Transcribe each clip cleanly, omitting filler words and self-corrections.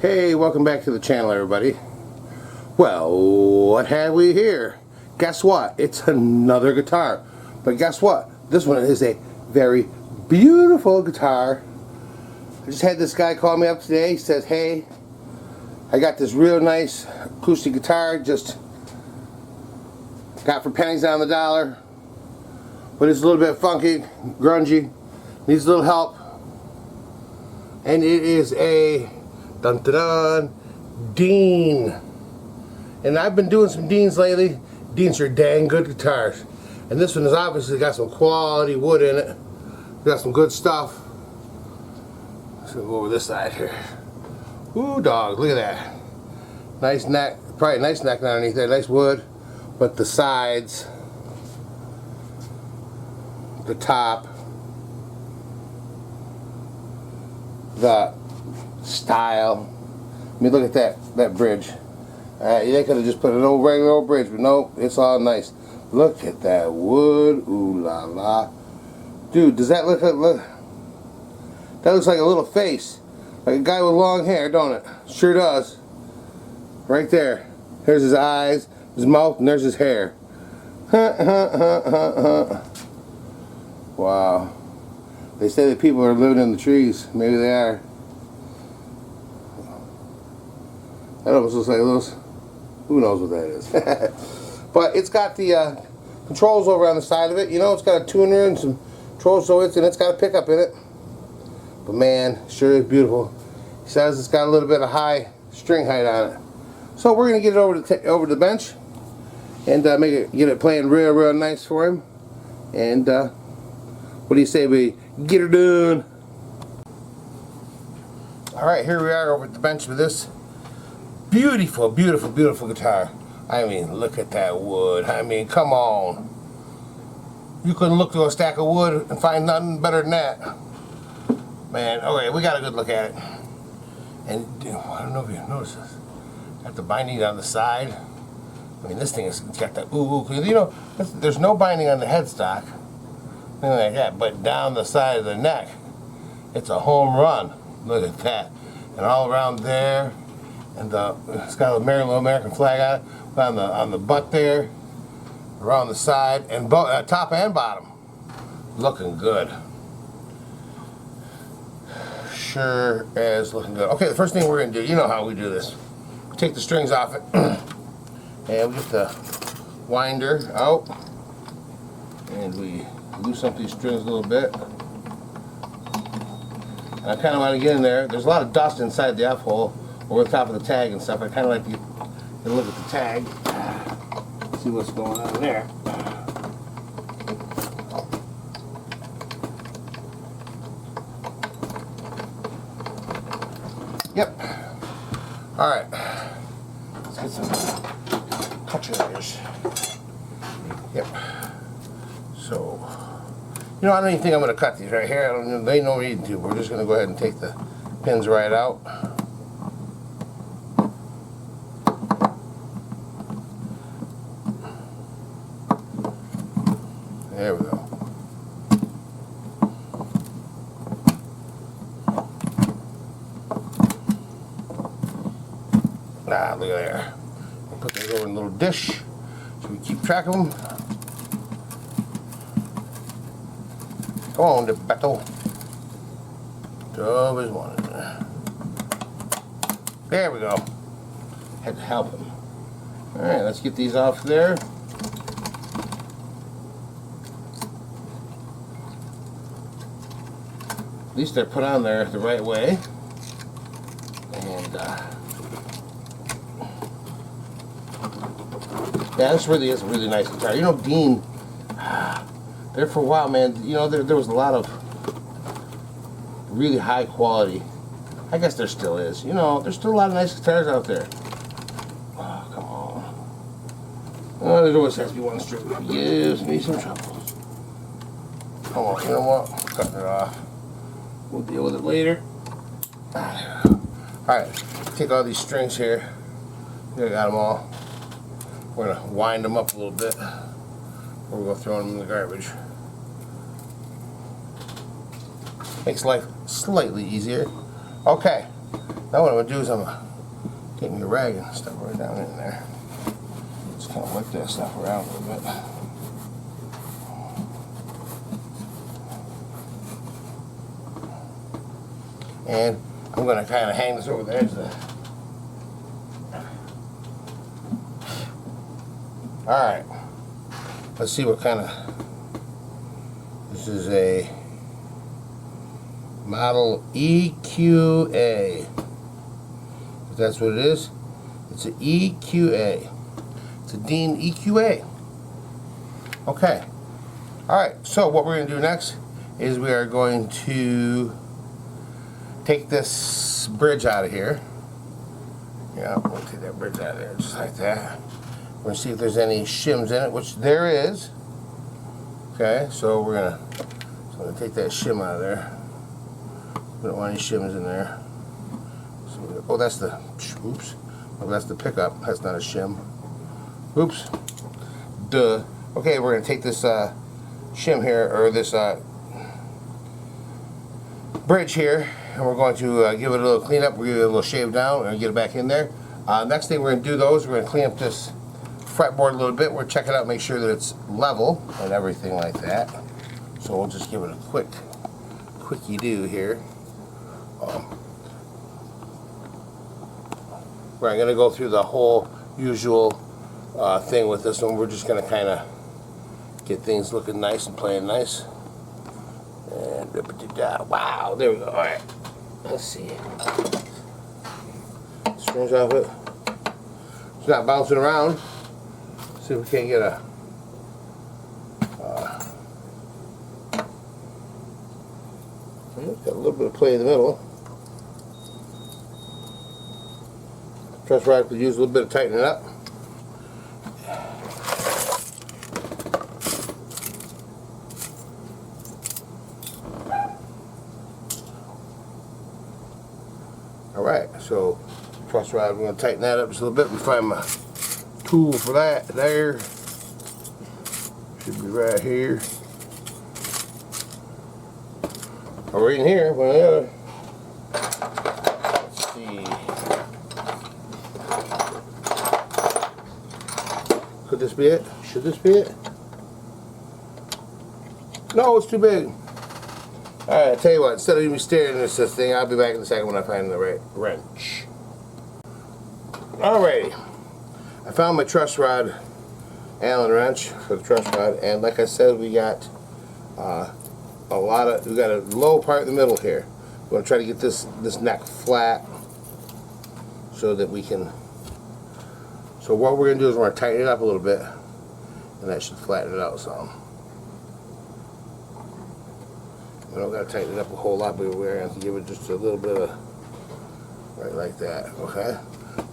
Hey, welcome back to the channel, everybody. Well, what have we here? Guess what? It's another guitar. But guess what? This one is a very beautiful guitar. I just had this guy call me up today. He says, hey, I got this real nice acoustic guitar, just got for pennies on the dollar, but it's a little bit funky, grungy, needs a little help. And it is a dun dun dun Dean. And I've been doing some Deans lately. Deans are dang good guitars. And this one has obviously got some quality wood in it. Got some good stuff. So we'll go over this side here. Ooh, dog, look at that. Nice neck, probably a nice neck underneath there, nice wood. But the sides, the top, the style. I mean, look at that bridge. They could have just put an old regular old bridge, but no, it's all nice. Look at that wood. Ooh la la. Dude, does that look that looks like a little face. Like a guy with long hair, don't it? Sure does. Right there. There's his eyes, his mouth, and there's his hair. Wow. They say that people are living in the trees. Maybe they are. That almost looks like those. Who knows what that is? But it's got the controls over on the side of it. You know, it's got a tuner and some controls, so it's got a pickup in it. But man, sure is beautiful. He says it's got a little bit of high string height on it. So we're gonna get it over to the bench and get it playing real nice for him. And what do you say we get her done? All right, here we are over at the bench with this beautiful guitar. I mean, look at that wood. I mean, come on. You couldn't look through a stack of wood and find nothing better than that. Man, okay, we got a good look at it. And I don't know if you noticed this. Got the binding on the side. I mean, this thing has got the ooh. You know, there's no binding on the headstock, anything like that. But down the side of the neck, it's a home run. Look at that. And all around there, and it's got a little American flag on it, on the butt there, around the side, and top and bottom, looking good. Sure as looking good. Okay, the first thing we're gonna do, you know how we do this. We take the strings off it, and we get the winder out, and we loosen up these strings a little bit. And I kind of want to get in there. There's a lot of dust inside the F-hole over the top of the tag and stuff. I kind of like to get a look at the tag, see what's going on there. Yep. All right. Let's get some cutters. Yep. So, you know, I don't even think I'm going to cut these right here. They know need to. We're just going to go ahead and take the pins right out. There we go. Ah, look at there. We'll put those over in a little dish so we keep track of them. Come on, the battle. Always wanted. There we go. Had to help him. All right, let's get these off there. At least they're put on there the right way. And yeah, this really is a really nice guitar. You know, Dean, there for a while, man, you know, there was a lot of really high quality. I guess there still is. You know, there's still a lot of nice guitars out there. Oh, come on. Oh, there always has to be one string. Gives me some trouble. Come on, you know what? I'm cutting it off. We'll deal with it later. Alright, take all these strings here. I got them all. We're going to wind them up a little bit. Or we'll go throw them in the garbage. Makes life slightly easier. Okay, now what I'm going to do is I'm going to take me a rag and stuff right down in there. Just kind of wipe that stuff around a little bit. And I'm going to kind of hang this over the edge of the... Alright, let's see what kind of... This is a model EQA. If that's what it is, it's an EQA. It's a Dean EQA. Okay. Alright, so what we're going to do next is we are going to take this bridge out of here. Yeah, we'll take that bridge out of there just like that. We're going to see if there's any shims in it, which there is. Okay, so we're going to take that shim out of there. We don't want any shims in there. So oh, that's the, oops. Oh, that's the pickup. That's not a shim. Oops. Duh. Okay, we're going to take this shim here, or this bridge here, and we're going to give it a little cleanup. We're going to give it a little shave down and get it back in there. Next thing we're going to do those, we're going to clean up this fretboard a little bit. We'll check it out, make sure that it's level and everything like that. So we'll just give it a quickie do here. We're going to go through the whole usual thing with this one. We're just going to kind of get things looking nice and playing nice. And wow, there we go. All right, let's see. Strings off it. It's not bouncing around. See if we can't get a got a little bit of play in the middle. Truss rod could use a little bit of tightening up. Alright, so truss rod, we're going to tighten that up just a little bit. We find my tool for that there. Should be right here. Or in here, one or the other. Let's see. Could this be it? Should this be it? No, it's too big. Alright, I'll tell you what, instead of even staring at this thing, I'll be back in a second when I find the right wrench. Alrighty. I found my truss rod Allen wrench for the truss rod, and like I said, we got we got a low part in the middle here. We're going to try to get this neck flat so that we can, so what we're going to do is we're going to tighten it up a little bit, and that should flatten it out some. We don't got to tighten it up a whole lot, but we're going to give it just a little bit of, right like that, okay?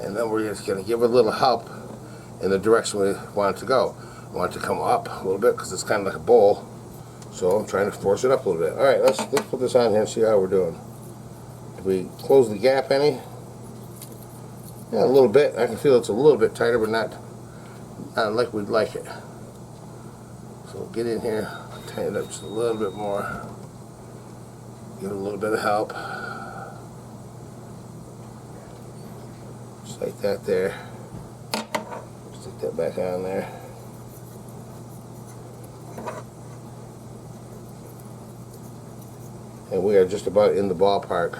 And then we're just going to give it a little help in the direction we want it to go. We want it to come up a little bit because it's kind of like a bowl. So I'm trying to force it up a little bit. Alright, let's put this on here and see how we're doing. Did we close the gap any? Yeah, a little bit. I can feel it's a little bit tighter, but not like we'd like it. So we'll get in here, tighten it up just a little bit more. Give it a little bit of help. Just like that there. Stick that back on there. And we are just about in the ballpark.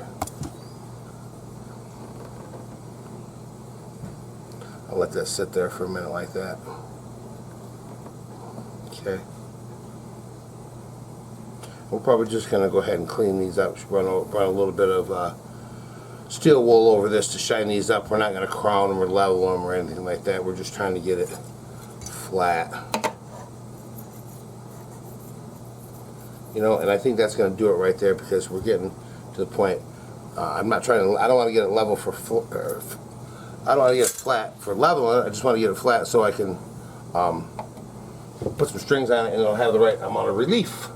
I'll let that sit there for a minute like that. Okay. We're probably just going to go ahead and clean these up. Run a little bit of steel wool over this to shine these up. We're not going to crown them or level them or anything like that. We're just trying to get it flat. You know, and I think that's going to do it right there because we're getting to the point. I don't want to get it level for, I don't want to get it flat for leveling it. I just want to get it flat so I can put some strings on it and it'll have the right amount of relief.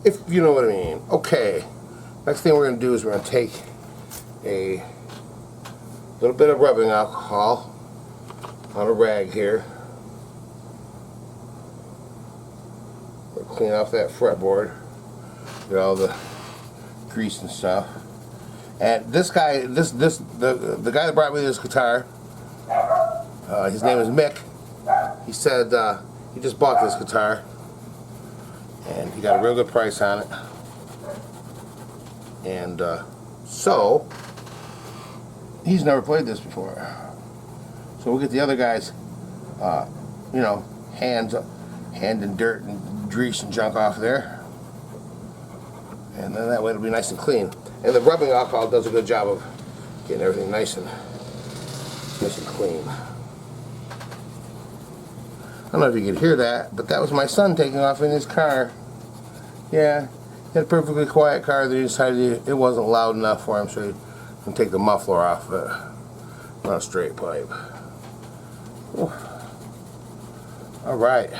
If you know what I mean. Okay. Next thing we're going to do is we're going to take a little bit of rubbing alcohol on a rag here. Clean off that fretboard, get all the grease and stuff. And this guy, the guy that brought me this guitar, his name is Mick. He said he just bought this guitar, and he got a real good price on it. And so he's never played this before. So we'll get the other guys, you know, hand and dirt and grease and junk off there, and then that way it'll be nice and clean. And the rubbing alcohol does a good job of getting everything nice and clean. I don't know if you could hear that, but that was my son taking off in his car. Yeah, he had a perfectly quiet car. They decided it wasn't loud enough for him, so he can take the muffler off, but not a straight pipe. Ooh. All right.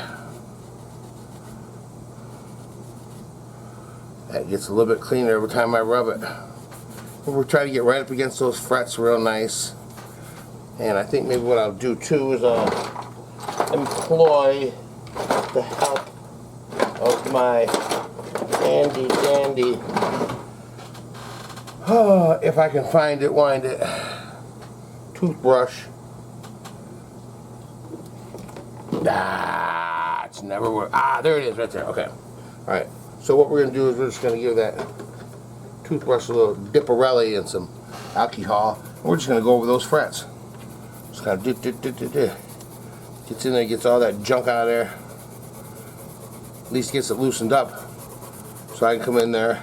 That gets a little bit cleaner every time I rub it. We'll try to get right up against those frets real nice. And I think maybe what I'll do too is I'll employ the help of my handy dandy, if I can find it, wind it, toothbrush. It's never worked. There it is right there. Okay. Alright. So what we're going to do is we're just going to give that toothbrush a little dipperelli and some alcohol. And we're just going to go over those frets. Just kind of gets in there, gets all that junk out of there. At least gets it loosened up. So I can come in there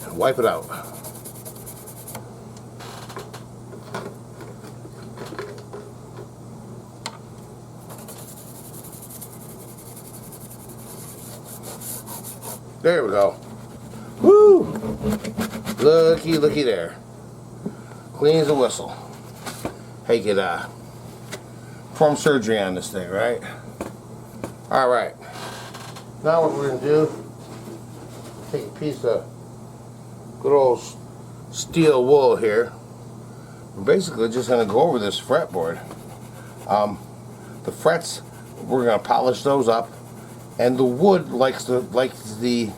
and wipe it out. There we go. Woo! Looky, looky there. Clean as a whistle. Hey, get perform surgery on this thing, right? Alright. Now what we're going to do, take a piece of good old steel wool here. We're basically just going to go over this fretboard. The frets, we're going to polish those up. And the wood likes the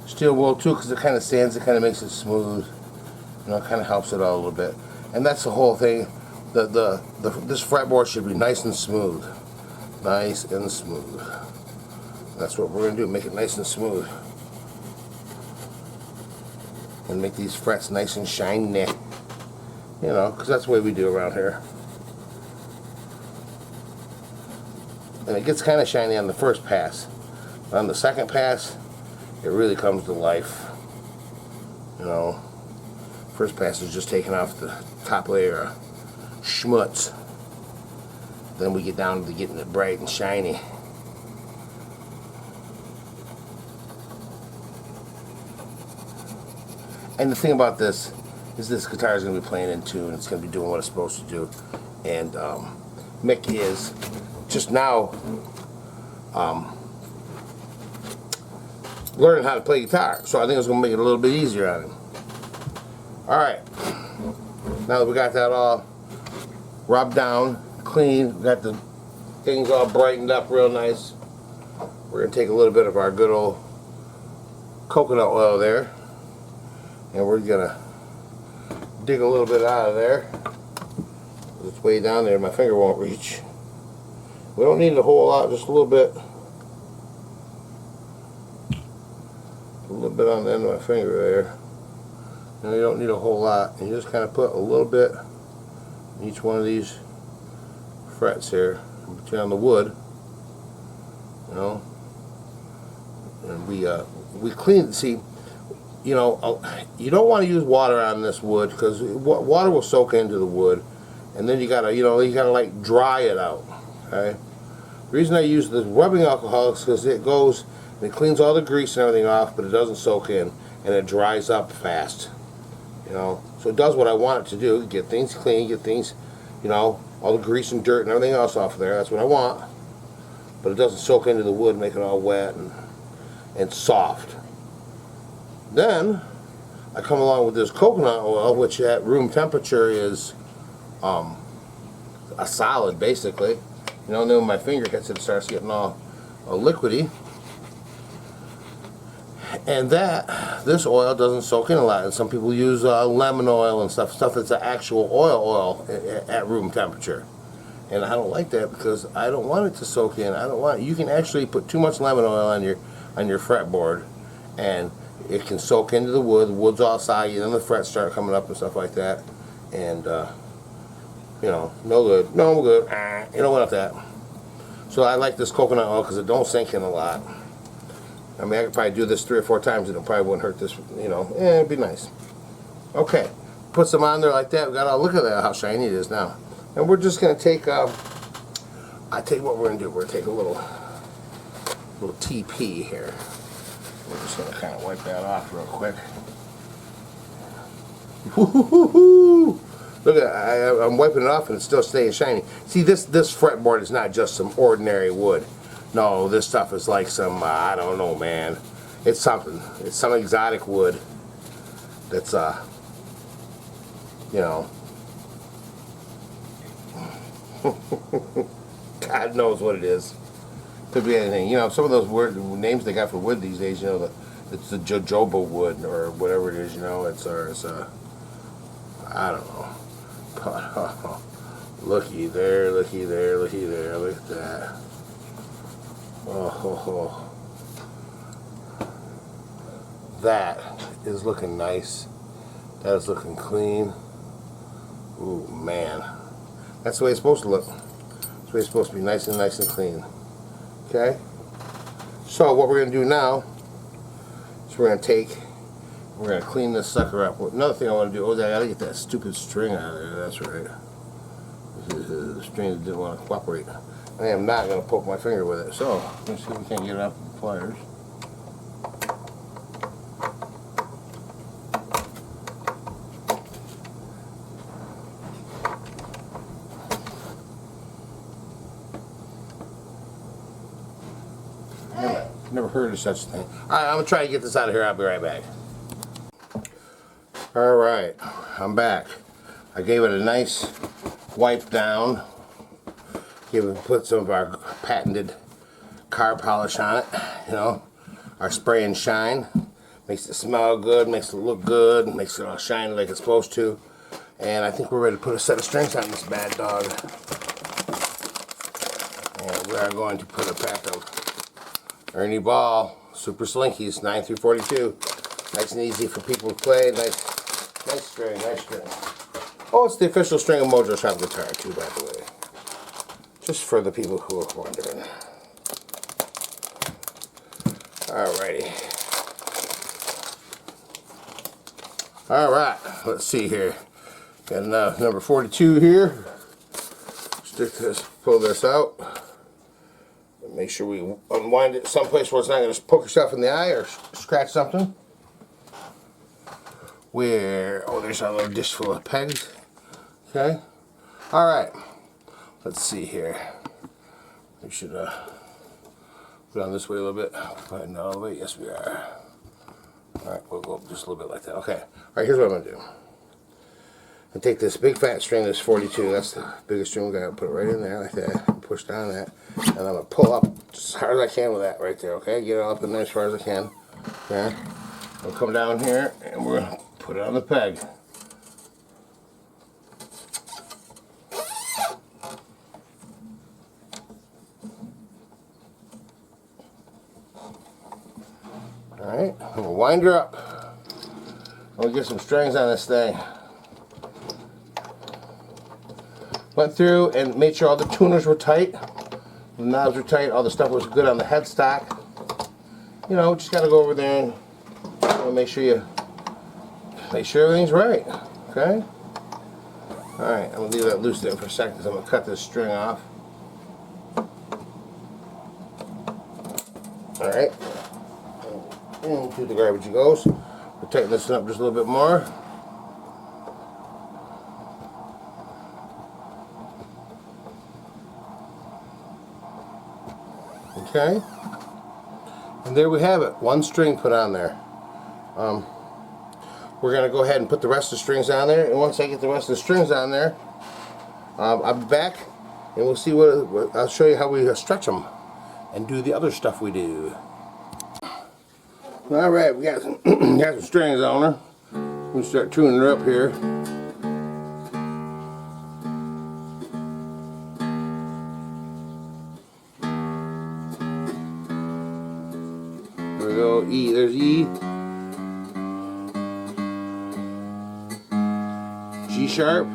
steel wool too, because it kind of sands it, kind of makes it smooth. You know, it kind of helps it out a little bit. And that's the whole thing. This fretboard should be nice and smooth. Nice and smooth. That's what we're going to do, make it nice and smooth. And make these frets nice and shiny. You know, because that's the way we do around here. And it gets kind of shiny on the first pass. But on the second pass, it really comes to life. You know, first pass is just taking off the top layer of schmutz. Then we get down to getting it bright and shiny. And the thing about this is this guitar is going to be playing in tune. It's going to be doing what it's supposed to do. And Mick is just now learning how to play guitar, so I think it's going to make it a little bit easier on him. Alright, now that we got that all rubbed down, clean, got the things all brightened up real nice, we're going to take a little bit of our good old coconut oil there, and we're going to dig a little bit out of there. It's way down there, my finger won't reach. We don't need a whole lot, just a little bit. A little bit on the end of my finger there. And you don't need a whole lot. You just kind of put a little bit in each one of these frets here, between on the wood. You know, and we clean. See, you know, you don't want to use water on this wood because water will soak into the wood, and then you gotta, like dry it out. Okay. The reason I use the rubbing alcohol is because it goes and it cleans all the grease and everything off, but it doesn't soak in, and it dries up fast. You know, so it does what I want it to do: get things clean, get things, you know, all the grease and dirt and everything else off of there. That's what I want. But it doesn't soak into the wood, make it all wet and soft. Then I come along with this coconut oil, which at room temperature is a solid, basically. You know, and then when my finger hits it, it starts getting all liquidy. And this oil doesn't soak in a lot. And some people use lemon oil and stuff that's an actual oil at room temperature. And I don't like that because I don't want it to soak in. I don't want it. You can actually put too much lemon oil on your fretboard, and it can soak into the wood. The wood's all soggy, then the frets start coming up and stuff like that. And you know, no good. No good. You don't want that. So I like this coconut oil because it don't sink in a lot. I mean, I could probably do this 3 or 4 times and it probably wouldn't hurt this, you know. It'd be nice. Okay, put some on there like that. We got all, look at that, how shiny it is now. And we're just gonna take. I tell you what we're gonna do. We're gonna take a little TP here. We're just gonna kind of wipe that off real quick. Woo-hoo-hoo-hoo! Look at I'm wiping it off and it's still staying shiny. See, this fretboard is not just some ordinary wood. No, this stuff is like some I don't know, man. It's something. It's some exotic wood. That's you know. God knows what it is. Could be anything. You know, some of those word names they got for wood these days. You know, it's the jojoba wood or whatever it is. You know, it's I don't know. But looky there, looky there, looky there. Look at that. Oh. That is looking nice. That is looking clean. Ooh, man. That's the way it's supposed to look. That's the way it's supposed to be, nice and clean. Okay? So what we're going to do now is we're going to clean this sucker up. Another thing I want to do, I got to get that stupid string out of there. That's right. The string that didn't want to cooperate. I am not going to poke my finger with it. So, let's see if we can't get it out with the pliers. Never heard of such a thing. Alright, I'm going to try to get this out of here. I'll be right back. Alright, I'm back. I gave it a nice wipe down. Put some of our patented car polish on it. You know, our spray and shine. Makes it smell good, makes it look good, makes it all shiny like it's supposed to. And I think we're ready to put a set of strings on this bad dog. And we are going to put a pack of Ernie Ball Super Slinkies 9 through 42. Nice and easy for people to play. Nice string, nice string. Oh, it's the official string of Mojo Shop guitar too, by the way. Just for the people who are wondering. Alrighty. Alright, let's see here. Got number 42 here. Stick this, pull this out. Make sure we unwind it someplace where it's not going to poke yourself in the eye or scratch something. Oh, there's our little dish full of pegs. Okay. Alright. Let's see here. We should go down this way a little bit. Right now, all the way. Yes, we are. Alright, we'll go up just a little bit like that. Okay. Alright, here's what I'm going to do. I take this big fat string, this 42. That's the biggest string we got. Put it right in there like that. Push down that. And I'm going to pull up just as hard as I can with that right there. Okay. Get it up in there as far as I can. Okay. We'll come down here and we're going to put it on the peg. Alright, we'll wind her up. We'll get some strings on this thing. Went through and made sure all the tuners were tight. The knobs were tight, all the stuff was good on the headstock. You know, just gotta go over there and make sure everything's right. Okay? Alright, I'm gonna leave that loose there for a second because I'm gonna cut this string off. Alright. Into the garbage it goes. We'll tighten this up just a little bit more. Okay. And there we have it. One string put on there. We're going to go ahead and put the rest of the strings on there. And once I get the rest of the strings on there, I'll be back and we'll see what I'll show you how we stretch them and do the other stuff we do. Alright, we got some, got some strings on her. We'll start tuning her up here. There we go, E, there's E. G sharp.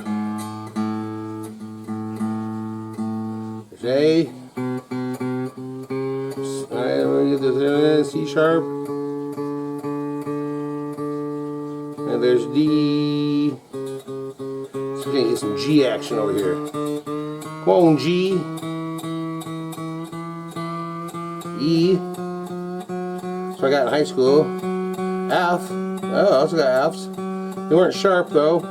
There's A. Alright, we're gonna get this C sharp. And there's D. So we're gonna get some G action over here. Come on, G. E. So I got in high school. F. Oh, I also got Fs. They weren't sharp though.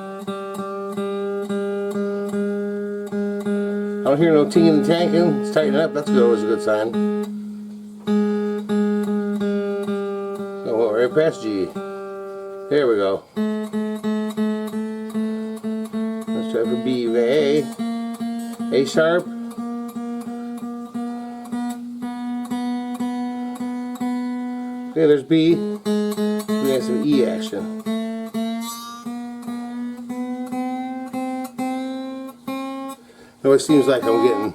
I don't hear no ting and tanking. It's tightening up. That's always a good sign. So we'll right past G. There we go. Let's try for B. A. A sharp. Okay, there's B. We have some E action. It always seems like I'm getting,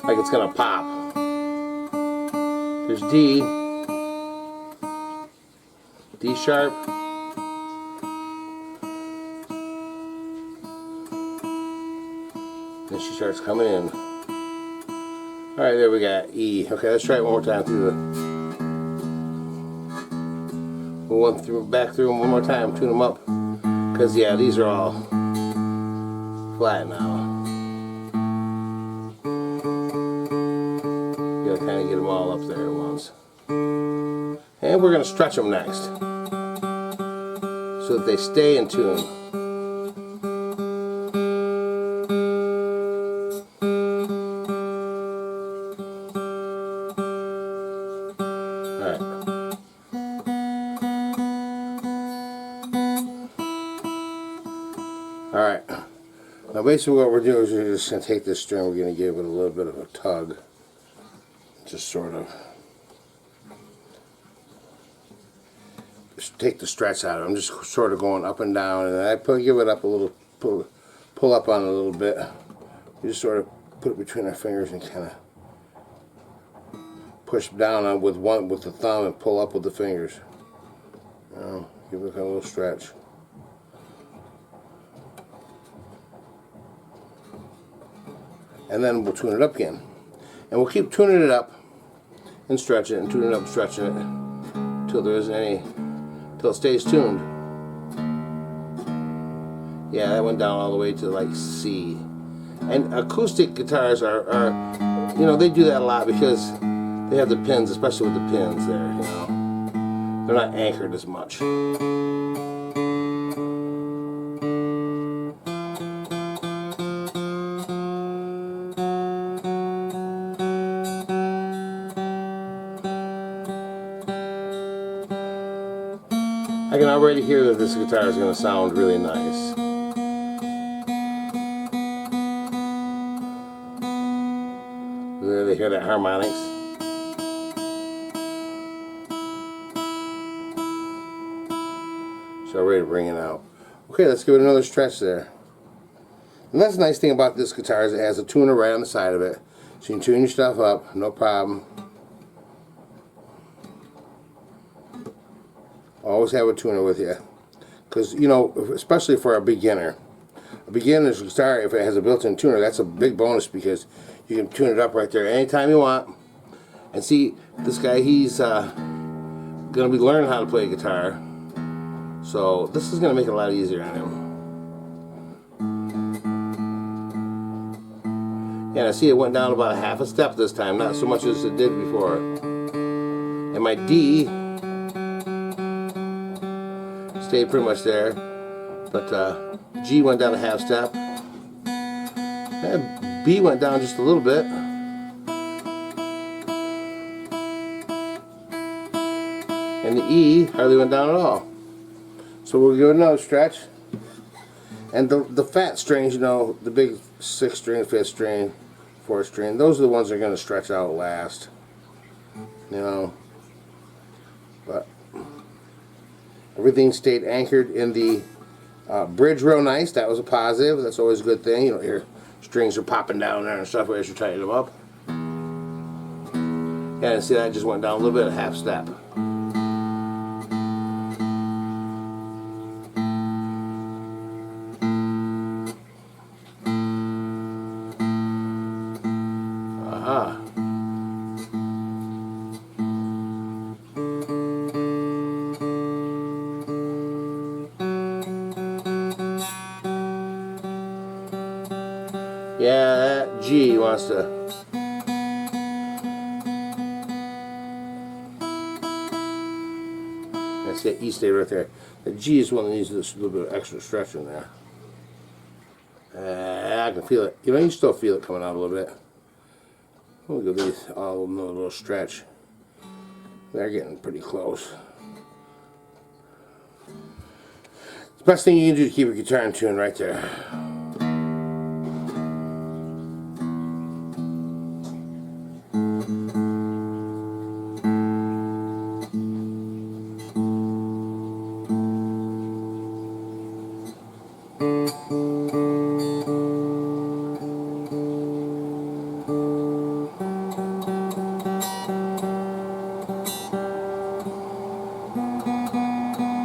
like it's gonna pop. There's D. D sharp. Then she starts coming in. Alright, there we got E. Okay, let's try it one more time through the. We'll back through them one more time, tune them up. Because, yeah, these are all flat now. You gotta kind of get them all up there at once. And we're going to stretch them next so that they stay in tune. Alright, now basically what we're doing is we're just going to take this string, we're going to give it a little bit of a tug, just sort of just take the stretch out of it. I'm just sort of going up and down, and I give it up a little, pull up on it a little bit. You just sort of put it between our fingers and kind of push down on with the thumb and pull up with the fingers. Give it a little stretch. And then we'll tune it up again. And we'll keep tuning it up and stretching it and tuning it up and stretching it until there isn't any, until it stays tuned. Yeah, that went down all the way to like C. And acoustic guitars are you know, they do that a lot because they have the pins, especially with the pins there, you know. They're not anchored as much. I can already hear that this guitar is going to sound really nice. Really hear that harmonics? So ready to bring it out. Okay, let's give it another stretch there. And that's the nice thing about this guitar is it has a tuner right on the side of it. So you can tune your stuff up, no problem. Always have a tuner with you, because you know, especially for a beginner's guitar, if it has a built-in tuner, that's a big bonus because you can tune it up right there anytime you want. And see, this guy, he's gonna be learning how to play guitar, so this is gonna make it a lot easier on him. Yeah, I see it went down about a half a step this time, not so much as it did before. And my D stayed pretty much there, but G went down a half step, and B went down just a little bit, and the E hardly went down at all. So we'll give it another stretch. And the fat strings, you know, the big 6th string, 5th string, 4th string, those are the ones that are going to stretch out last, you know. But everything stayed anchored in the bridge real nice. That was a positive. That's always a good thing. You know, your strings are popping down there and stuff as you tighten them up. Yeah, and see that just went down a little bit, a half step. Aha. Yeah, that G wants to. That's that E stay right there. The G is one that needs this little bit of extra stretch in there. I can feel it. You know, you still feel it coming out a little bit. Look at these, all another little stretch. They're getting pretty close. The best thing you can do is keep your guitar in tune right there.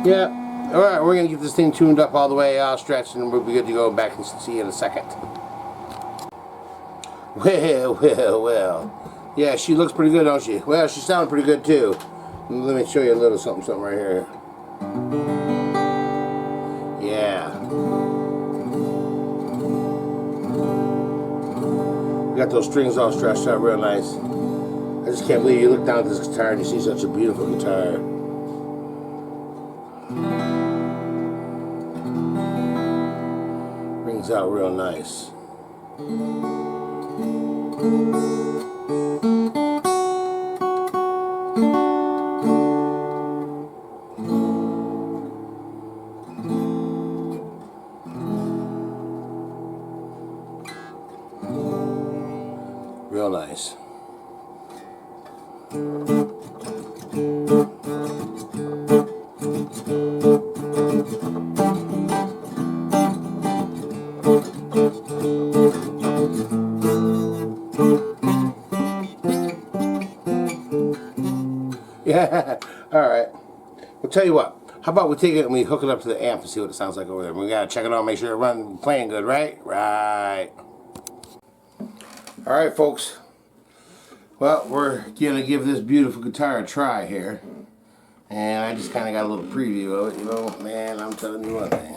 Yeah. Alright, we're going to get this thing tuned up all the way, stretched, and we'll be good to go back and see you in a second. Well. Yeah, she looks pretty good, don't she? Well, she sounded pretty good, too. Let me show you a little something right here. Yeah. Got those strings all stretched out real nice. I just can't believe you look down at this guitar and you see such a beautiful guitar. Rings out real nice. Real nice. Yeah, alright. We'll tell you what. How about we take it and we hook it up to the amp and see what it sounds like over there. We gotta check it out, make sure it's playing good, right? Right. Alright, folks. Well, we're gonna give this beautiful guitar a try here. And I just kinda got a little preview of it, you know. Man, I'm telling you one thing.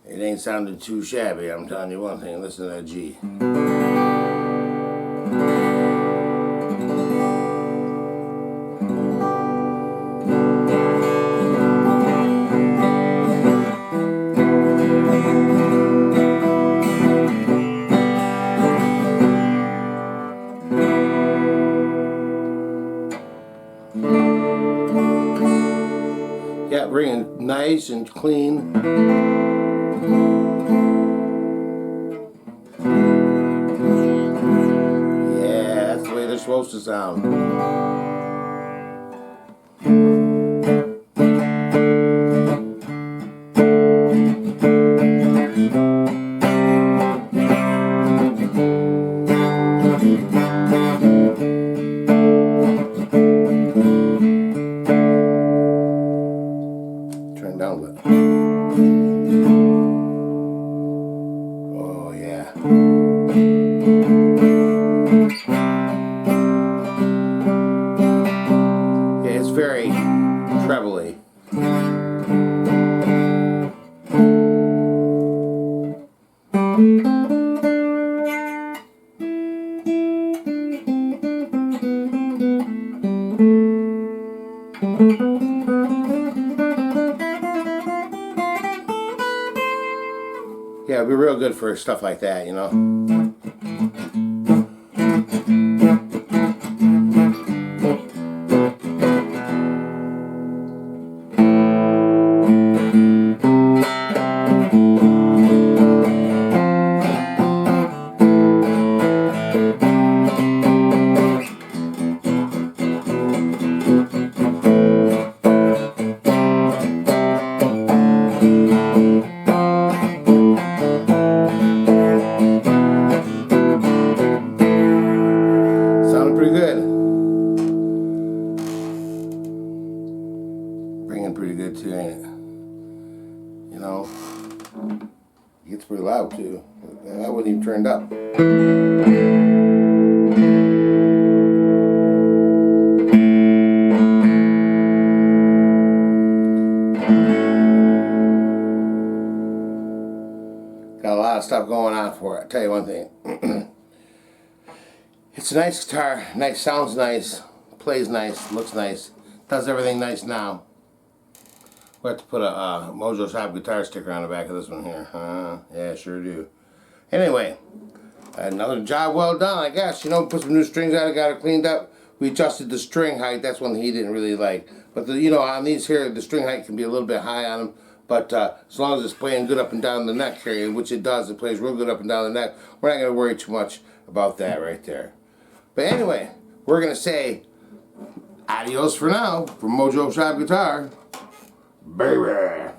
It ain't sounded too shabby, I'm telling you one thing. Listen to that G. Yeah, ringing nice and clean. Yeah, that's the way they're supposed to sound. Turn down a bit. Oh yeah. Yeah, it's very trebly. Yeah, it'd be real good for stuff like that, you know. too, ain't it? You know, it gets pretty loud too. I wasn't even turned up. Got a lot of stuff going on for it. I'll tell you one thing. It's a nice guitar. Nice, sounds nice, plays nice, looks nice, does everything nice now. We have to put a Mojo Shop guitar sticker on the back of this one here. Yeah, sure do. Anyway, another job well done, I guess. You know, put some new strings on it, got it cleaned up. We adjusted the string height. That's one he didn't really like. But you know, on these here, the string height can be a little bit high on them. But as long as it's playing good up and down the neck here, which it does, it plays real good up and down the neck. We're not going to worry too much about that right there. But anyway, we're going to say adios for now from Mojo Shop Guitar. Baby.